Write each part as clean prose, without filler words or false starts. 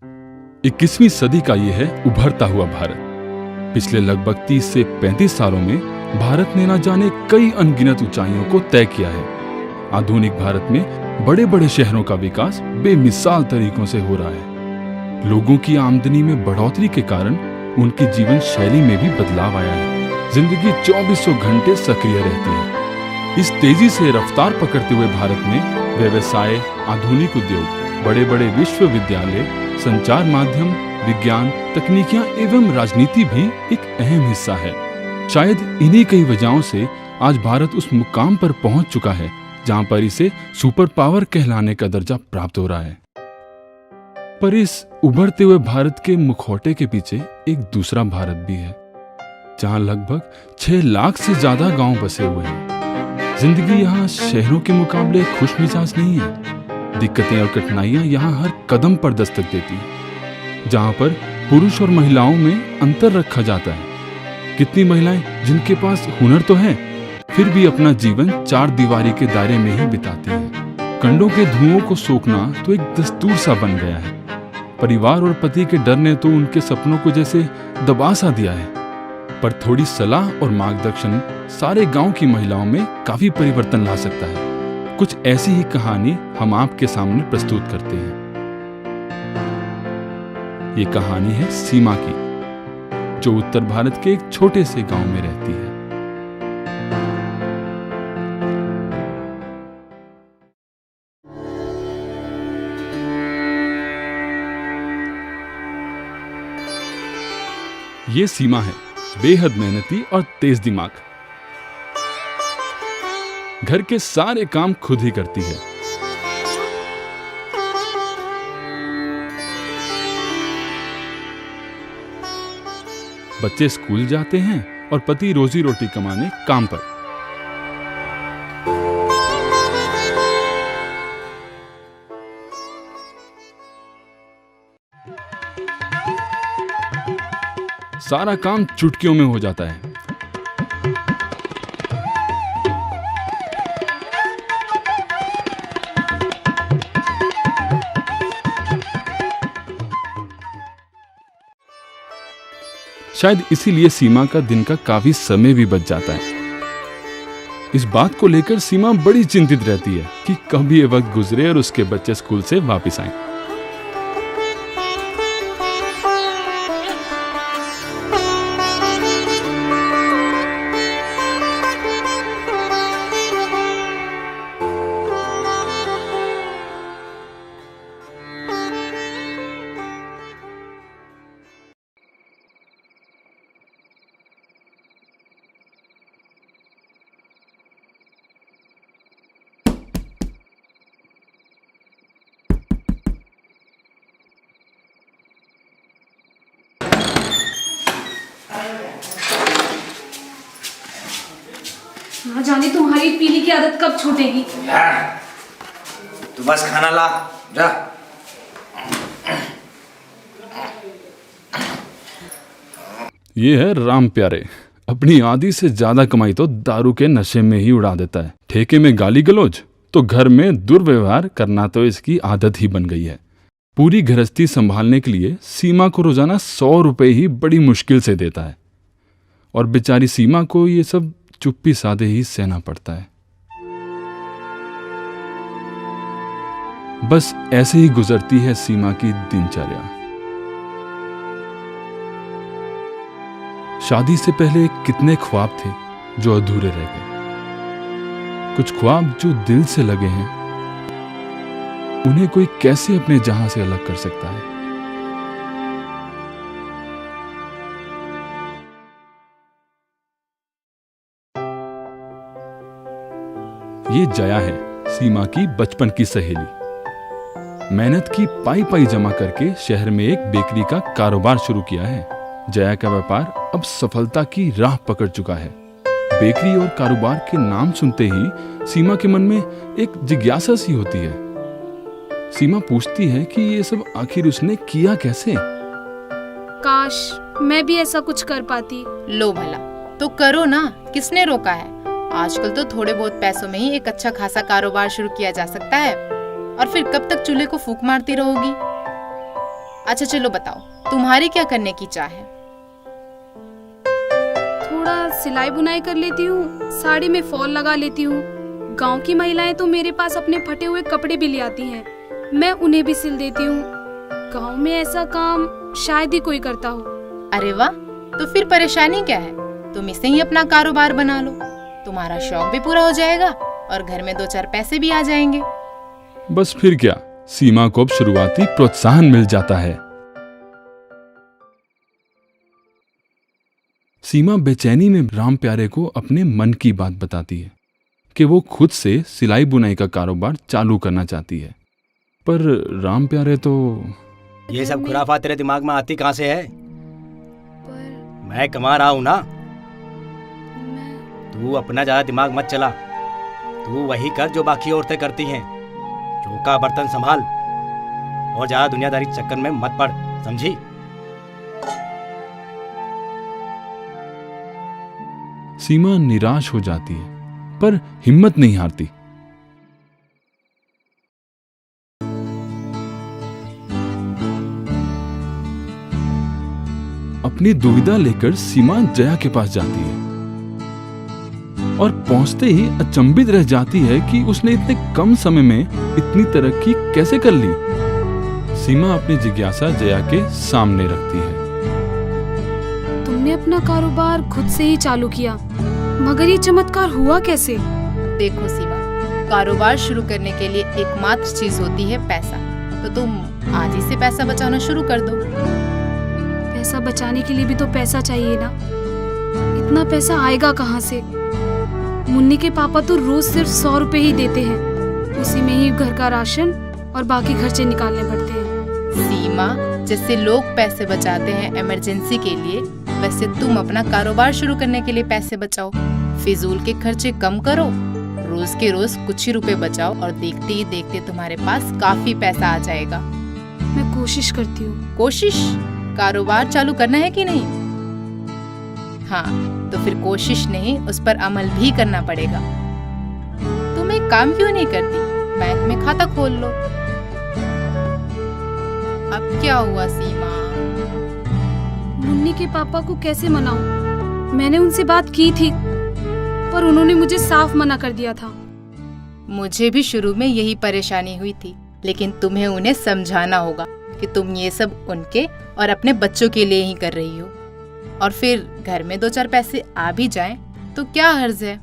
21वीं सदी का ये है उभरता हुआ भारत। पिछले लगभग 30 से 35 सालों में भारत ने न जाने कई अनगिनत ऊंचाइयों को तय किया है। आधुनिक भारत में बड़े बड़े शहरों का विकास बेमिसाल तरीकों से हो रहा है। लोगों की आमदनी में बढ़ोतरी के कारण उनकी जीवन शैली में भी बदलाव आया है। जिंदगी 2400 घंटे सक्रिय रहती है। इस तेजी से रफ्तार पकड़ते हुए भारत में व्यवसाय, आधुनिक उद्योग, बड़े बड़े विश्वविद्यालय, संचार माध्यम, विज्ञान, तकनीकियां एवं राजनीति भी एक अहम हिस्सा है। शायद इन्हीं कई वजहों से आज भारत उस मुकाम पर पहुंच चुका है जहां पर इसे सुपर पावर कहलाने का दर्जा प्राप्त हो रहा है। पर इस उभरते हुए भारत के मुखौटे के पीछे एक दूसरा भारत भी है, जहां लगभग 6 लाख से ज्यादा गांव बसे हुए हैं। जिंदगी यहाँ शहरों के मुकाबले खुश मिजाज नहीं है। दिक्कतें और कठिनाइयां यहाँ हर कदम पर दस्तक देती हैं। जहां पर पुरुष और महिलाओं में अंतर रखा जाता है। कितनी महिलाएं जिनके पास हुनर तो है, फिर भी अपना जीवन 4 दीवारी के दायरे में ही बिताती हैं। कंडों के धुओं को सोखना तो एक दस्तूर सा बन गया है। परिवार और पति के डर ने तो उनके सपनों को जैसे दबा सा दिया है। पर थोड़ी सलाह और मार्गदर्शन सारे गांव की महिलाओं में काफी परिवर्तन ला सकता है। कुछ ऐसी ही कहानी हम आपके सामने प्रस्तुत करते हैं। ये कहानी है सीमा की, जो उत्तर भारत के एक छोटे से गांव में रहती है। ये सीमा है, बेहद मेहनती और तेज दिमाग। घर के सारे काम खुद ही करती है। बच्चे स्कूल जाते हैं और पति रोजी रोटी कमाने काम पर। सारा काम चुटकियों में हो जाता है। शायद इसीलिए सीमा का दिन का काफी समय भी बच जाता है। इस बात को लेकर सीमा बड़ी चिंतित रहती है कि कब ये वक्त गुजरे और उसके बच्चे स्कूल से वापस आएं। ना जाने तुम्हारी पीने की आदत कब छूटेगी। तू बस खाना ला जा। ये है राम प्यारे। अपनी आधी से ज्यादा कमाई तो दारू के नशे में ही उड़ा देता है। ठेके में गाली गलौज तो घर में दुर्व्यवहार करना तो इसकी आदत ही बन गई है। पूरी गृहस्थी संभालने के लिए सीमा को रोजाना 100 रुपए ही बड़ी मुश्किल से देता है, और बेचारी सीमा को ये सब चुप्पी सादे ही सहना पड़ता है। बस ऐसे ही गुजरती है सीमा की दिनचर्या। शादी से पहले कितने ख्वाब थे जो अधूरे रह गए। कुछ ख्वाब जो दिल से लगे हैं, उन्हें कोई कैसे अपने जहां से अलग कर सकता है। ये जया है, सीमा की बचपन की सहेली। मेहनत की पाई पाई जमा करके शहर में एक बेकरी का कारोबार शुरू किया है। जया का व्यापार अब सफलता की राह पकड़ चुका है। बेकरी और कारोबार के नाम सुनते ही सीमा के मन में एक जिज्ञासा सी होती है। सीमा पूछती है कि ये सब आखिर उसने किया कैसे। काश मैं भी ऐसा कुछ कर पाती। लो भला तो करो ना, किसने रोका है। आजकल तो थोड़े बहुत पैसों में ही एक अच्छा खासा कारोबार शुरू किया जा सकता है। और फिर कब तक चूल्हे को फूंक मारती रहोगी। अच्छा चलो बताओ, तुम्हारी क्या करने की चाह है? थोड़ा सिलाई बुनाई कर लेती हूँ, साड़ी में फॉल लगा लेती हूँ। गांव की महिलाएं तो मेरे पास अपने फटे हुए कपड़े भी ले आती हैं, मैं उन्हें भी सिल देती हूँ। गांव में ऐसा काम शायद ही कोई करता हो। अरे वाह, तो फिर परेशानी क्या है? तुम इसे ही अपना कारोबार बना लो, तुम्हारा शौक भी पूरा हो जाएगा और घर में 2-4 पैसे भी आ जाएंगे। बस फिर क्या, सीमा को अब शुरुआती प्रोत्साहन मिल जाता है। सीमा बेचैनी में राम प्यारे को अपने मन की बात बताती है कि वो खुद से सिलाई बुनाई का कारोबार चालू करना चाहती है, पर राम प्यारे तो ये सब खुराफात तेरे दिमाग में आती कहाँ से है? पर मैं कमा रहा हूँ ना, मैं तू अपना ज्यादा दिमाग मत चला। तू वही कर जो बाकी औरतें करती हैं, चौका बर्तन संभाल और ज्यादा दुनियादारी के चक्कर में मत पड़, समझी? सीमा निराश हो जाती है पर हिम्मत नहीं हारती। अपनी दुविधा लेकर सीमा जया के पास जाती है और पहुंचते ही अचंभित रह जाती है कि उसने इतने कम समय में इतनी तरक्की कैसे कर ली। सीमा अपनी जिज्ञासा जया के सामने रखती है। तुमने अपना कारोबार खुद से ही चालू किया, मगर ये चमत्कार हुआ कैसे? देखो सीमा, कारोबार शुरू करने के लिए एकमात्र चीज होती है पैसा। तो तुम आज ही से पैसा बचाना शुरू कर दो। पैसा बचाने के लिए भी तो पैसा चाहिए ना, इतना पैसा आएगा कहाँ से? मुन्नी के पापा तो रोज सिर्फ 100 रुपए ही देते हैं, उसी में ही घर का राशन और बाकी खर्चे निकालने पड़ते हैं। सीमा, जैसे लोग पैसे बचाते हैं इमरजेंसी के लिए, वैसे तुम अपना कारोबार शुरू करने के लिए पैसे बचाओ। फिजूल के खर्चे कम करो, रोज के रोज कुछ ही रुपए बचाओ और देखते ही देखते तुम्हारे पास काफी पैसा आ जाएगा। मैं कोशिश करती हूँ। कोशिश? कारोबार चालू करना है कि नहीं? हाँ, तो फिर कोशिश नहीं, उस पर अमल भी करना पड़ेगा। तुम एक काम क्यों नहीं करती, बैंक में खाता खोल लो। अब क्या हुआ सीमा? मुन्नी के पापा को कैसे मनाऊं? मैंने उनसे बात की थी पर उन्होंने मुझे साफ मना कर दिया था। मुझे भी शुरू में यही परेशानी हुई थी, लेकिन तुम्हें उन्हें समझाना होगा कि तुम ये सब उनके और अपने बच्चों के लिए ही कर रही हो, और फिर घर में 2-4 पैसे आ भी जाएं तो क्या हर्ज है।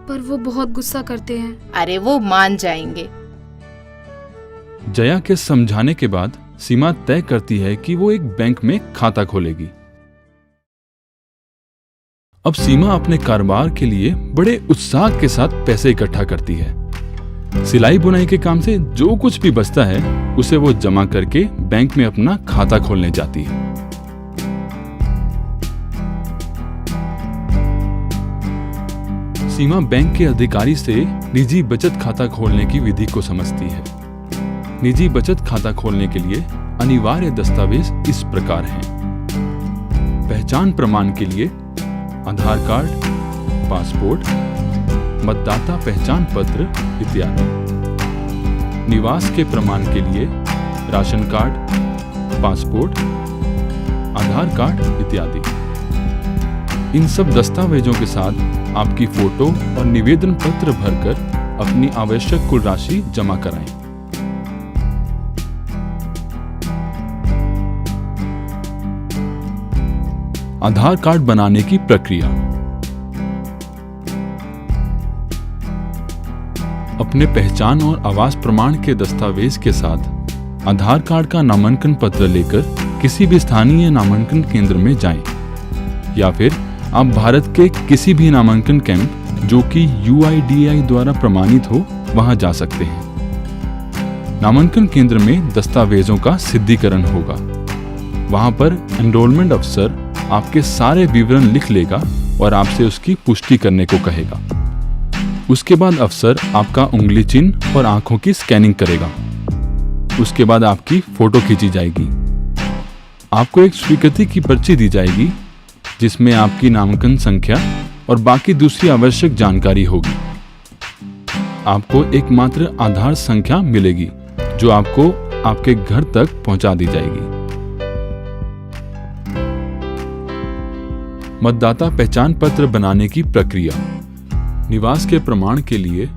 पर वो बहुत गुस्सा करते हैं। अरे वो मान जाएंगे। जया के समझाने के बाद सीमा तय करती है कि वो एक बैंक में खाता खोलेगी। अब सीमा अपने कारोबार के लिए बड़े उत्साह के साथ पैसे इकट्ठा करती है। सिलाई बुनाई के काम से जो कुछ भी बचता है उसे वो जमा करके बैंक में अपना खाता खोलने जाती है। सीमा बैंक के अधिकारी से निजी बचत खाता खोलने की विधि को समझती है। निजी बचत खाता खोलने के लिए अनिवार्य दस्तावेज इस प्रकार हैं: पहचान प्रमाण के लिए आधार कार्ड, पासपोर्ट, मतदाता पहचान पत्र इत्यादि। निवास के प्रमाण के लिए राशन कार्ड, पासपोर्ट, आधार कार्ड इत्यादि। इन सब दस्तावेजों के साथ आपकी फोटो और निवेदन पत्र भरकर अपनी आवश्यक कुल राशि जमा कराएं। आधार कार्ड बनाने की प्रक्रिया। अपने पहचान और आवास प्रमाण के दस्तावेज के साथ आधार कार्ड का नामांकन पत्र लेकर किसी भी स्थानीय नामांकन केंद्र में जाएं, या फिर आप भारत के किसी भी नामांकन कैंप जो कि UIDAI द्वारा प्रमाणित हो वहां जा सकते हैं। नामांकन केंद्र में दस्तावेजों का सिद्धिकरण होगा। वहां पर एनरोलमेंट अफसर आपके सारे विवरण लिख लेगा और आपसे उसकी पुष्टि करने को कहेगा। उसके बाद अफसर आपका उंगली चिन्ह और आंखों की स्कैनिंग करेगा। उसके बाद आपकी फोटो खींची जाएगी। आपको एक स्वीकृति की पर्ची दी जाएगी जिसमें आपकी नामांकन संख्या और बाकी दूसरी आवश्यक जानकारी होगी। आपको एकमात्र आधार संख्या मिलेगी जो आपको आपके घर तक पहुंचा दी जाएगी। मतदाता पहचान पत्र बनाने की प्रक्रिया। निवास के प्रमाण के लिए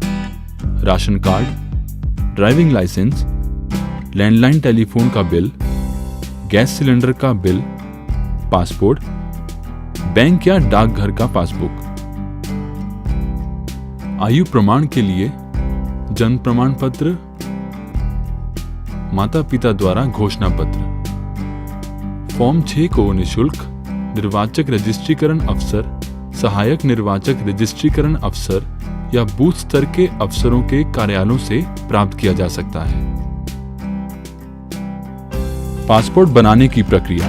ration card, driving licence, landline telephone का बिल, गैस सिलेंडर का बिल, पासपोर्ट, बैंक या डाकघर का पासबुक। आयु प्रमाण के लिए जन्म प्रमाण पत्र, माता पिता द्वारा घोषणा पत्र। फॉर्म 6 को निःशुल्क निर्वाचक रजिस्ट्रीकरण अफसर, सहायक निर्वाचक रजिस्ट्रीकरण अफसर या बूथ स्तर के अफसरों के कार्यालयों से प्राप्त किया जा सकता है। पासपोर्ट बनाने की प्रक्रिया।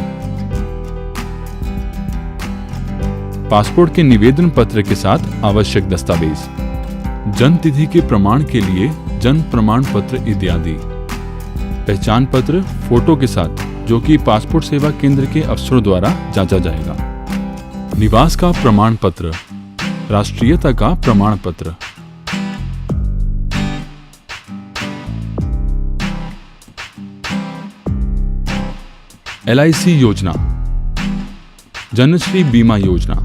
पासपोर्ट के निवेदन पत्र के साथ आवश्यक दस्तावेज, जन्म तिथि के प्रमाण के लिए जन्म प्रमाण पत्र इत्यादि। पहचान पत्र फोटो के साथ, जो कि पासपोर्ट सेवा केंद्र के अफसरों द्वारा जांचा जाएगा। निवास का प्रमाण पत्र, राष्ट्रीयता का प्रमाण पत्र। LIC योजना, जनश्री बीमा योजना।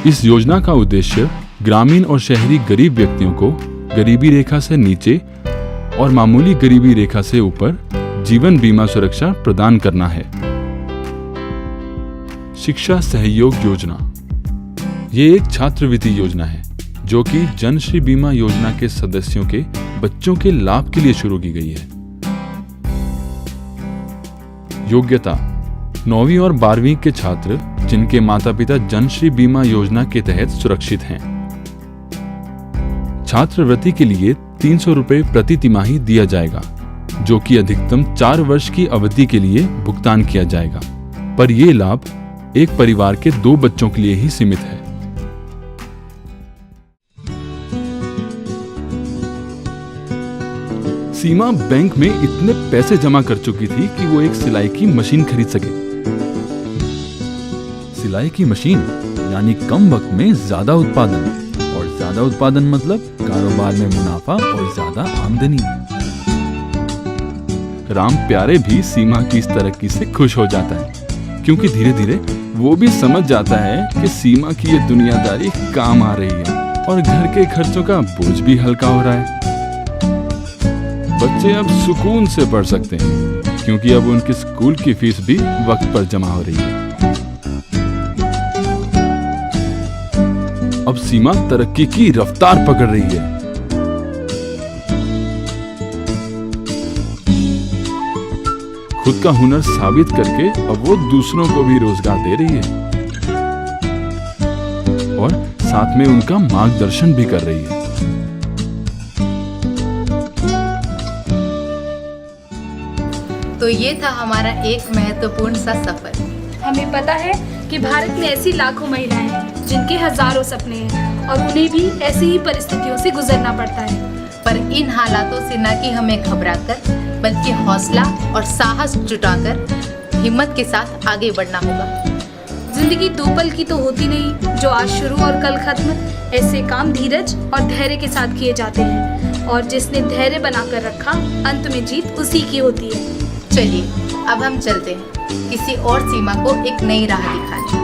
इस योजना का उद्देश्य ग्रामीण और शहरी गरीब व्यक्तियों को गरीबी रेखा से नीचे और मामूली गरीबी रेखा से ऊपर जीवन बीमा सुरक्षा प्रदान करना है। शिक्षा सहयोग योजना, ये एक छात्रवृत्ति योजना है जो कि जनश्री बीमा योजना के सदस्यों के बच्चों के लाभ के लिए शुरू की गई है। योग्यता, 9वीं और 12वीं के छात्र जिनके माता पिता जनश्री बीमा योजना के तहत सुरक्षित हैं। छात्रवृत्ति के लिए 300 रुपये प्रति तिमाही दिया जाएगा, जो कि अधिकतम 4 वर्ष की अवधि के लिए भुगतान किया जाएगा, पर यह लाभ एक परिवार के 2 बच्चों के लिए ही सीमित है। सीमा बैंक में इतने पैसे जमा कर चुकी थी कि वो एक सिलाई की मशीन खरीद सके। सिलाई की मशीन यानी कम वक्त में ज्यादा उत्पादन, और ज्यादा उत्पादन मतलब कारोबार में मुनाफा और ज्यादा आमदनी। राम प्यारे भी सीमा की इस तरक्की से खुश हो जाता है, क्योंकि धीरे धीरे वो भी समझ जाता है कि सीमा की ये दुनियादारी काम आ रही है और घर के खर्चों का बोझ भी हल्का हो रहा है। बच्चे अब सुकून से पढ़ सकते हैं, क्योंकि अब उनकी स्कूल की फीस भी वक्त पर जमा हो रही है। अब सीमा तरक्की की रफ्तार पकड़ रही है। खुद का हुनर साबित करके अब वो दूसरों को भी रोजगार दे रही है और साथ में उनका मार्गदर्शन भी कर रही है। तो ये था हमारा एक महत्वपूर्ण सा सफर। हमें पता है कि भारत में ऐसी लाखों महिलाएं हैं जिनके हजारों सपने हैं और उन्हें भी ऐसी ही परिस्थितियों से गुजरना पड़ता है। पर इन हालातों से न कि हमें घबराकर, बल्कि हौसला और साहस जुटाकर हिम्मत के साथ आगे बढ़ना होगा। जिंदगी 2 पल की तो होती नहीं, जो आज शुरू और कल खत्म। ऐसे काम धीरज और धैर्य के साथ किए जाते हैं, और जिसने धैर्य बनाकर रखा, अंत में जीत उसी की होती है। चलिए अब हम चलते हैं किसी और सीमा को एक नई राह दिखाने।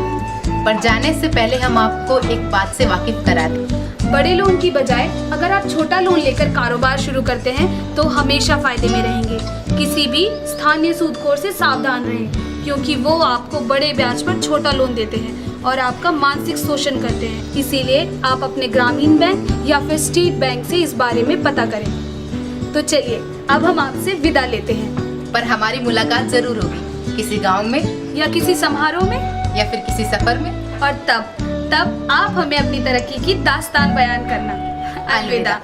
पर जाने से पहले हम आपको एक बात से वाकिफ करा दें। बड़े लोन की बजाय अगर आप छोटा लोन लेकर कारोबार शुरू करते हैं तो हमेशा फायदे में रहेंगे। किसी भी स्थानीय सूदखोर से सावधान रहें, क्योंकि वो आपको बड़े ब्याज पर छोटा लोन देते हैं और आपका मानसिक शोषण करते हैं। इसीलिए आप अपने ग्रामीण बैंक या फिर स्टेट बैंक से इस बारे में पता करें। तो चलिए अब हम आपसे विदा लेते हैं, पर हमारी मुलाकात जरूर होगी किसी गांव में या किसी समारोह में या फिर किसी सफर में, और तब आप हमें अपनी तरक्की की दास्तान बयान करना। अलविदा।